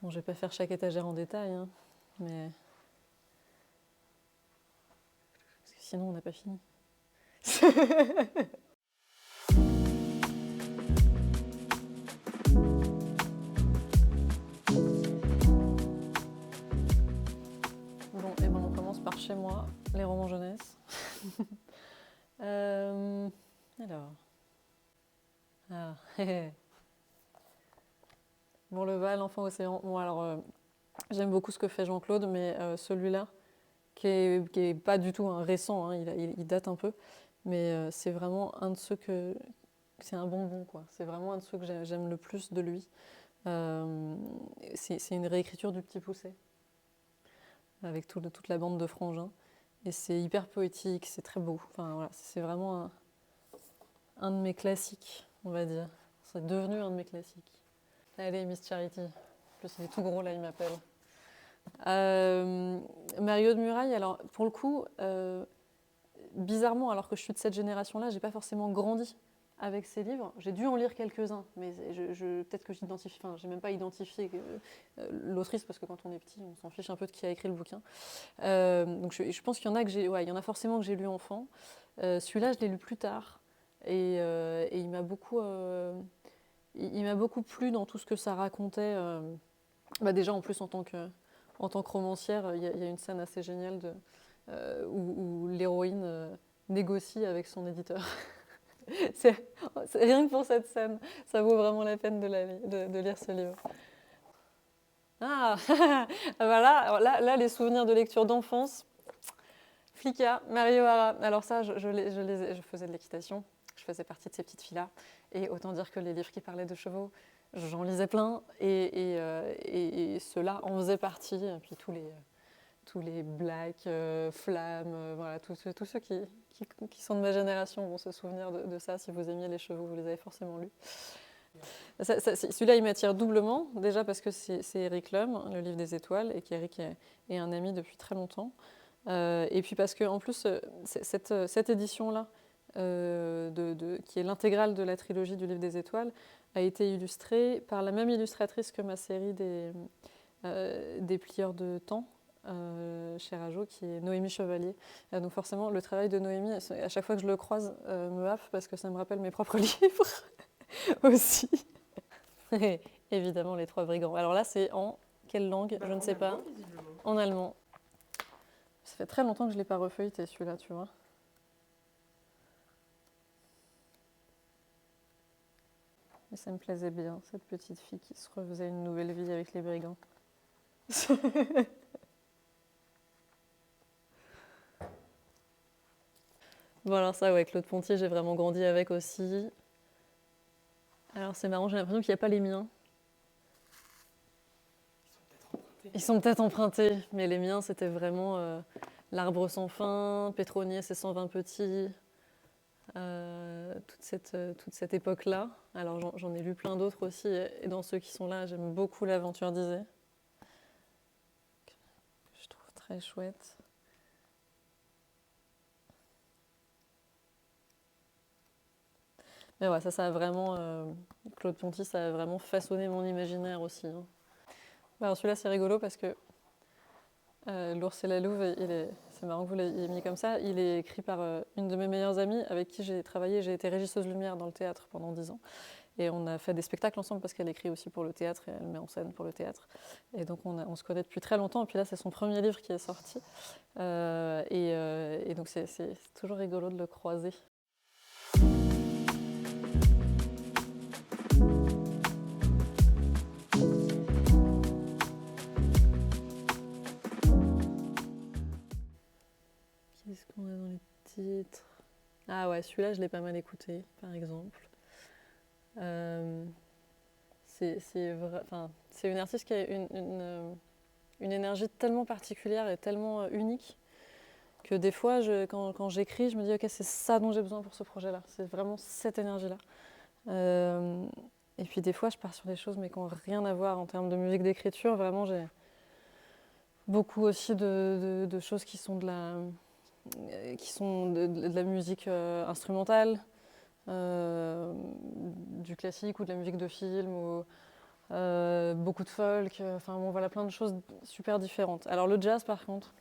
Bon, je vais pas faire chaque étagère en détail, hein, mais parce que sinon on n'a pas fini. Bon, et ben on commence par chez moi, les romans jeunesse. Alors. Ah. Bon, le Val, l'enfant océan. Bon, alors, j'aime beaucoup ce que fait Jean-Claude, mais celui-là, qui est pas du tout un récent, hein, il date un peu, mais c'est vraiment un de ceux que. C'est un bonbon, quoi. C'est vraiment un de ceux que j'aime le plus de lui. C'est une réécriture du Petit Poucet, avec toute la bande de frangins. Et c'est hyper poétique, c'est très beau. Enfin, voilà, c'est vraiment un de mes classiques, on va dire. C'est devenu un de mes classiques. Allez, Miss Charity. En plus, il est tout gros, là, il m'appelle. Mario de Muraille, alors, pour le coup, bizarrement, alors que je suis de cette génération-là, j'ai pas forcément grandi avec ces livres. J'ai dû en lire quelques-uns, mais peut-être que j'identifie, enfin, j'ai même pas identifié l'autrice, parce que quand on est petit, on s'en fiche un peu de qui a écrit le bouquin. Donc je pense qu'il y en a il y en a forcément que j'ai lu enfant. Celui-là, je l'ai lu plus tard, et il m'a beaucoup plu dans tout ce que ça racontait. Déjà, en plus, en tant que romancière, il y a une scène assez géniale où l'héroïne négocie avec son éditeur. c'est, rien que pour cette scène, ça vaut vraiment la peine de lire ce livre. Ah, voilà, là, les souvenirs de lecture d'enfance. Flicka, Mario Hara. Alors ça, je faisais de l'équitation, je faisais partie de ces petites filles-là. Et autant dire que les livres qui parlaient de chevaux, j'en lisais plein. Et ceux-là en faisaient partie. Et puis tous les Black, Flamme, voilà, tous ceux qui sont de ma génération vont se souvenir de ça. Si vous aimiez les chevaux, vous les avez forcément lus. Celui-là, il m'attire doublement. Déjà parce que c'est Eric Lum, le livre des étoiles, et qu'Eric est un ami depuis très longtemps. Et puis parce qu'en plus, cette édition-là, qui est l'intégrale de la trilogie du livre des étoiles, a été illustrée par la même illustratrice que ma série des plieurs de temps, chez Rajo, qui est Noémie Chevalier. Donc forcément, le travail de Noémie, à chaque fois que je le croise, me haffe parce que ça me rappelle mes propres livres aussi. Évidemment, Les Trois Brigands. Alors là, c'est en quelle langue? Je ne sais pas. En allemand. Ça fait très longtemps que je ne l'ai pas refeuilleté, celui-là, tu vois. Et ça me plaisait bien, cette petite fille qui se refaisait une nouvelle vie avec les brigands. Bon, alors ça, ouais, Claude Ponty, j'ai vraiment grandi avec aussi. Alors c'est marrant, j'ai l'impression qu'il n'y a pas les miens. Ils sont peut-être empruntés, mais les miens, c'était vraiment L'Arbre sans fin, Pétronier, ses 120 petits, toute cette époque-là. Alors j'en ai lu plein d'autres aussi, et dans ceux qui sont là, j'aime beaucoup L'Aventure d'Isée, que je trouve très chouette. Mais ouais, ça a vraiment... Claude Ponty, ça a vraiment façonné mon imaginaire aussi, hein. Alors celui-là, c'est rigolo parce que L'Ours et la Louve, c'est marrant que vous l'ayez mis comme ça, il est écrit par une de mes meilleures amies avec qui j'ai travaillé. J'ai été régisseuse lumière dans le théâtre pendant 10 ans. Et on a fait des spectacles ensemble parce qu'elle écrit aussi pour le théâtre et elle met en scène pour le théâtre. Et donc on se connaît depuis très longtemps. Et puis là, c'est son premier livre qui est sorti. Et donc c'est toujours rigolo de le croiser. Qu'est-ce qu'on a dans les titres? Ah ouais, celui-là, je l'ai pas mal écouté, par exemple. C'est une artiste qui a une énergie tellement particulière et tellement unique que des fois, quand j'écris, je me dis ok, c'est ça dont j'ai besoin pour ce projet-là. C'est vraiment cette énergie-là. Et puis des fois, je pars sur des choses mais qui n'ont rien à voir en termes de musique d'écriture. Vraiment, j'ai beaucoup aussi de choses qui sont de la musique instrumentale, du classique ou de la musique de film. beaucoup de folk, enfin bon, voilà, plein de choses super différentes. Alors le jazz, par contre,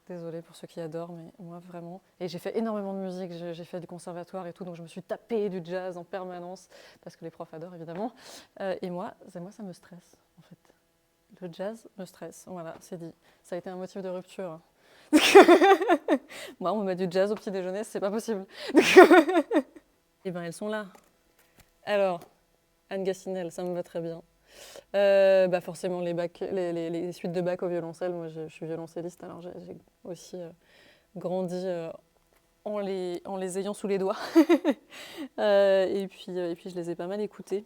désolée pour ceux qui adorent, mais moi vraiment. Et j'ai fait énormément de musique, j'ai fait du conservatoire et tout, donc je me suis tapé du jazz en permanence, parce que les profs adorent évidemment. Et moi, ça me stresse en fait. Le jazz me stresse, voilà, c'est dit. Ça a été un motif de rupture. Moi, on me met du jazz au petit déjeuner, c'est pas possible. Et ben elles sont là. Alors, Anne Gassinel, ça me va très bien. Bah forcément les suites de Bach au violoncelle. Moi, je suis violoncelliste, alors j'ai aussi grandi en les ayant sous les doigts. Et puis je les ai pas mal écoutées.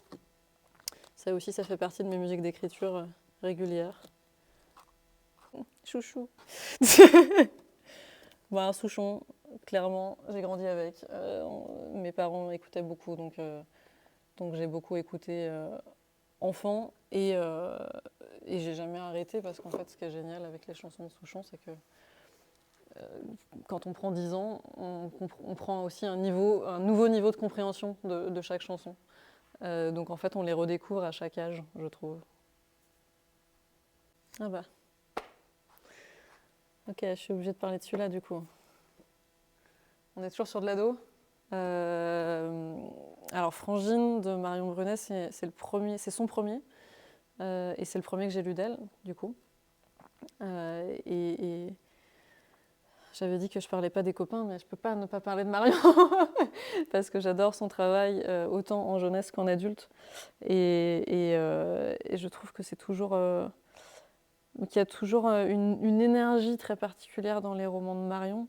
Ça aussi, ça fait partie de mes musiques d'écriture régulières. Chouchou. Bon, un Souchon, clairement, j'ai grandi avec. Mes parents écoutaient beaucoup, donc j'ai beaucoup écouté enfant et j'ai jamais arrêté parce qu'en fait, ce qui est génial avec les chansons de Souchon, c'est que quand on prend 10 ans, on prend aussi un nouveau niveau de compréhension de chaque chanson. Donc en fait, on les redécouvre à chaque âge, je trouve. Ah bah. Ok, je suis obligée de parler de celui-là du coup. On est toujours sur de l'ado. Alors Frangine de Marion Brunet, c'est son premier. Et c'est le premier que j'ai lu d'elle, du coup. Et j'avais dit que je parlais pas des copains, mais je peux pas ne pas parler de Marion parce que j'adore son travail autant en jeunesse qu'en adulte. Et je trouve que c'est toujours qu'il y a toujours une énergie très particulière dans les romans de Marion.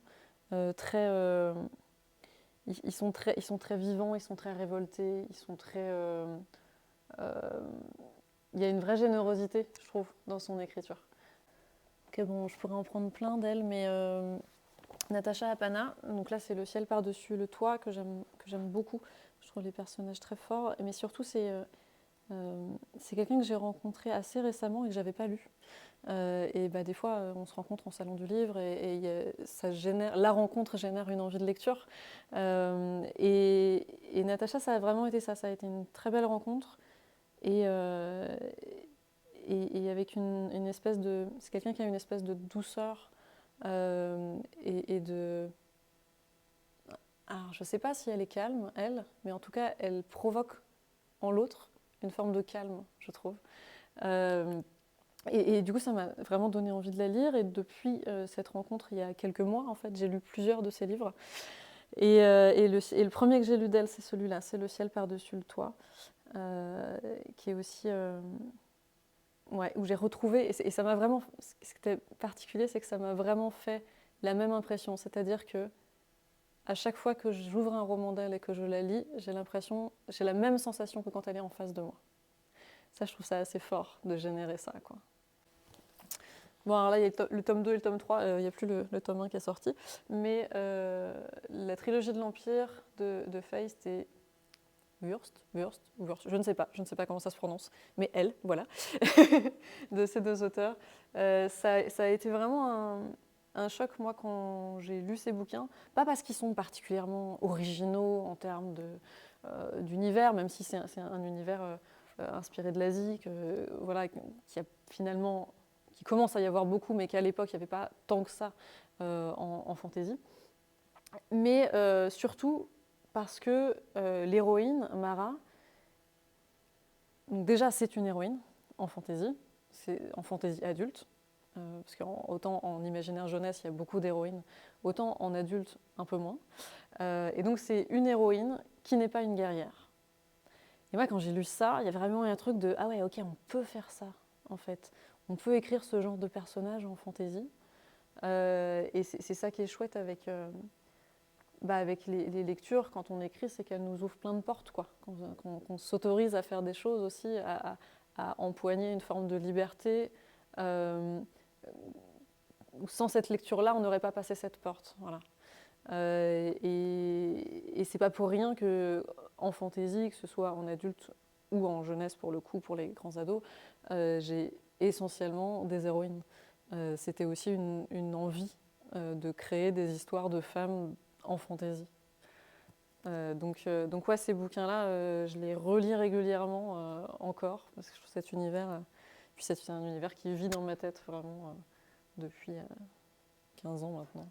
Très, ils sont très vivants, ils sont très révoltés, ils sont très. Il y a une vraie générosité, je trouve, dans son écriture. Ok, bon, je pourrais en prendre plein d'elle, mais Natacha Apana, donc là c'est Le ciel par-dessus le toit que j'aime beaucoup. Je trouve les personnages très forts, mais surtout c'est quelqu'un que j'ai rencontré assez récemment et que j'avais pas lu. Et bah, des fois on se rencontre en salon du livre la rencontre génère une envie de lecture. Et Natacha, ça a vraiment été ça, ça a été une très belle rencontre et, et avec une espèce de... C'est quelqu'un qui a une espèce de douceur et de... Alors, je ne sais pas si elle est calme, elle, mais en tout cas, elle provoque en l'autre une forme de calme, je trouve. Et du coup, ça m'a vraiment donné envie de la lire. Et depuis cette rencontre, il y a quelques mois, en fait, j'ai lu plusieurs de ses livres. Et le premier que j'ai lu d'elle, c'est celui-là, c'est Le ciel par-dessus le toit, qui est aussi... ouais, où j'ai retrouvé... Et ça m'a vraiment... Ce qui était particulier, c'est que ça m'a vraiment fait la même impression. C'est-à-dire que à chaque fois que j'ouvre un roman d'elle et que je la lis, j'ai la même sensation que quand elle est en face de moi. Ça, je trouve ça assez fort de générer ça, quoi. Bon, alors là, il y a le tome 2 et le tome 3, il n'y a plus le tome 1 qui est sorti, mais la trilogie de l'Empire de Feist et Wurst, je ne sais pas comment ça se prononce, mais elle, voilà, de ces deux auteurs, ça a été vraiment un choc, moi, quand j'ai lu ces bouquins. Pas parce qu'ils sont particulièrement originaux en termes d'univers, même si c'est un univers inspiré de l'Asie, voilà, qui commence à y avoir beaucoup, mais qu'à l'époque, il n'y avait pas tant que ça en fantasy. Mais surtout parce que l'héroïne, Mara, donc déjà, c'est une héroïne en fantasy, c'est en fantasy adulte, parce qu'autant en imaginaire jeunesse, il y a beaucoup d'héroïnes, autant en adulte, un peu moins. Et donc, c'est une héroïne qui n'est pas une guerrière. Et moi, quand j'ai lu ça, il y a vraiment un truc de « Ah ouais, ok, on peut faire ça, en fait. On peut écrire ce genre de personnage en fantasy. » Et c'est ça qui est chouette avec les lectures, quand on écrit, c'est qu'elles nous ouvrent plein de portes, quoi. Qu'on s'autorise à faire des choses aussi, à empoigner une forme de liberté. Sans cette lecture-là, on n'aurait pas passé cette porte. Voilà. Et c'est pas pour rien qu'en fantaisie, que ce soit en adulte ou en jeunesse pour le coup, pour les grands ados, j'ai essentiellement des héroïnes. C'était aussi une envie de créer des histoires de femmes en fantaisie. Donc ouais, ces bouquins-là, je les relis régulièrement encore, parce que je trouve cet univers, puis c'est un univers qui vit dans ma tête vraiment depuis 15 ans maintenant.